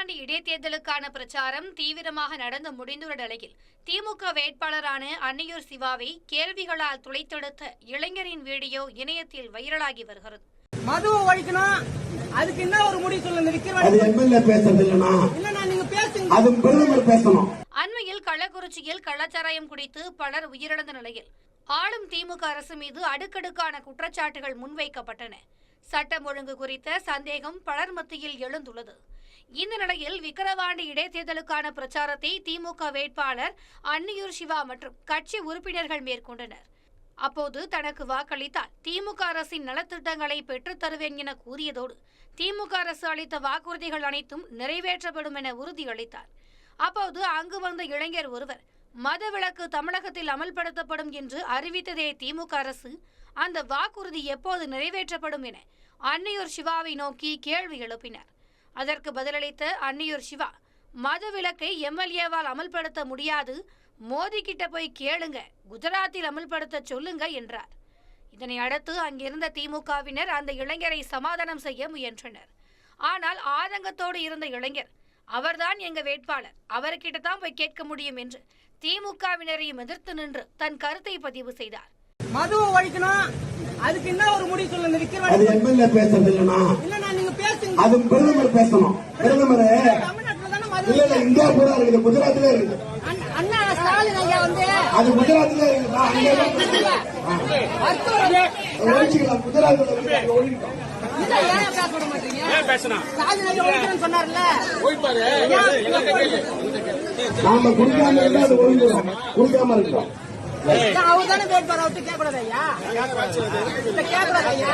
விக்கிரவாண்டி இடைத்தேர்தலுக்கான பிரச்சாரம் தீவிரமாக நடந்து முடிந்துள்ள நிலையில் திமுக வேட்பாளரான அன்னியூர் சிவாவை கேள்விகளால் துளைத்தெடுத்த இளைஞரின் வீடியோ இணையத்தில் வைரலாகி வருகிறது. மதுவை ஒழிக்கணும், அதுக்கு என்ன ஒரு முடிவு சொல்லுங்க. அண்மையில் கள்ளக்குறிச்சியில் கள்ளச்சாராயம் குடித்து பலர் உயிரிழந்த நிலையில் ஆளும் திமுக அரசு மீது அடுக்கடுக்கான குற்றச்சாட்டுகள் முன்வைக்கப்பட்டன. சட்டம் ஒழுங்கு குறித்த சந்தேகம் பலர் மத்தியில் எழுந்துள்ளது. இந்த நிலையில் விக்கிரவாண்டி இடைத்தேர்தலுக்கான பிரச்சாரத்தை திமுக வேட்பாளர் அன்னியூர் சிவா மற்றும் கட்சி உறுப்பினர்கள் மேற்கொண்டனர். அப்போது தனக்கு வாக்களித்தால் திமுக அரசின் நலத்திட்டங்களை பெற்றுத் தருவேன் என கூறியதோடு திமுக அரசு அளித்த வாக்குறுதிகள் அனைத்தும் நிறைவேற்றப்படும் என உறுதியளித்தார். அப்போது அங்கு வந்த இளைஞர் ஒருவர், மதவிலக்கு தமிழகத்தில் அமல்படுத்தப்படும் என்று அறிவித்ததே திமுக அரசு, அந்த வாக்குறுதி எப்போது நிறைவேற்றப்படும் என அன்னியூர் சிவாவை நோக்கி கேள்வி எழுப்பினார். அதற்கு பதிலளித்த அன்னியூர் சிவா, மதவிலக்கை எம்எல்ஏவால் அமல்படுத்த முடியாது, மோடி கிட்ட போய் கேளுங்க, குஜராத்தில் அமல்படுத்த சொல்லுங்க என்றார். இதனை அடுத்து அங்கிருந்த திமுகவினர் அந்த இளைஞரை சமாதானம் செய்ய முயன்றனர். ஆனால் ஆதங்கத்தோடு இருந்த இளைஞர், அவர்தான் எங்க வேட்பாளர், அவர்கிட்ட தான் போய் கேட்க முடியும் என்று திமுகவினரையும் எதிர்த்து நின்று தன் கருத்தை பதிவு செய்தார். மதுவை ஒழிக்கணும், அதுக்கு என்ன ஒரு முடிவு சொல்லுங்க. பிரதமர் பேசணும். பிரதமர் இந்தியா பூரா இருக்குது, குஜராத்ல இருக்குது. அண்ணா ஸ்டாலின் ஐயா வந்து அது குஜராத்ல ஒழிச்சுக்கலாம். குஜராத்ல நாம குடிக்காம இருந்தா அது ஒழிஞ்சிடும், குடிக்காம இருக்கிறோம். அவர் தானே வேட்பாளர், அவர்கிட்ட கேட்கக்கூடாது ஐயா, கேட்கக்கூடாது ஐயா,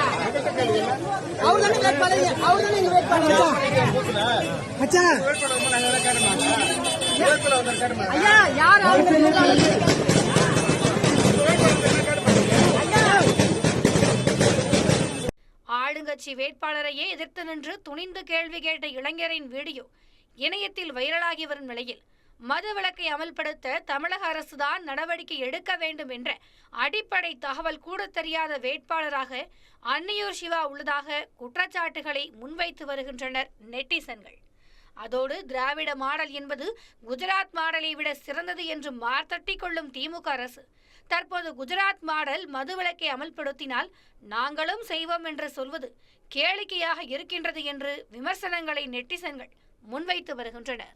அவர் தானே வேட்பாளர், அவர் தானே எங்க வேட்பாளர். ஐயா யார் ஆளுங்கட்சி வேட்பாளரையே எதிர்த்து நின்று துணிந்து கேள்வி கேட்ட இளைஞரின் வீடியோ இணையத்தில் வைரலாகி வரும் நிலையில் மதுவிலக்கை அமல்படுத்த தமிழக அரசுதான் நடவடிக்கை எடுக்க வேண்டும் என்ற அடிப்படை தகவல் கூட தெரியாத வேட்பாளராக அன்னியூர் சிவா உள்ளதாக குற்றச்சாட்டுகளை முன்வைத்து வருகின்றனர் நெட்டிசன்கள். அதோடு திராவிட மாடல் என்பது குஜராத் மாடலை விட சிறந்தது என்று மார்த்தட்டி கொள்ளும் திமுக அரசு தற்போது குஜராத் மாடல் மதுவிலக்கை அமல்படுத்தினால் நாங்களும் செய்வோம் என்று சொல்வது கேளிக்கையாக இருக்கின்றது என்று விமர்சனங்களை நெட்டிசன்கள் முன்வைத்து வருகின்றனர்.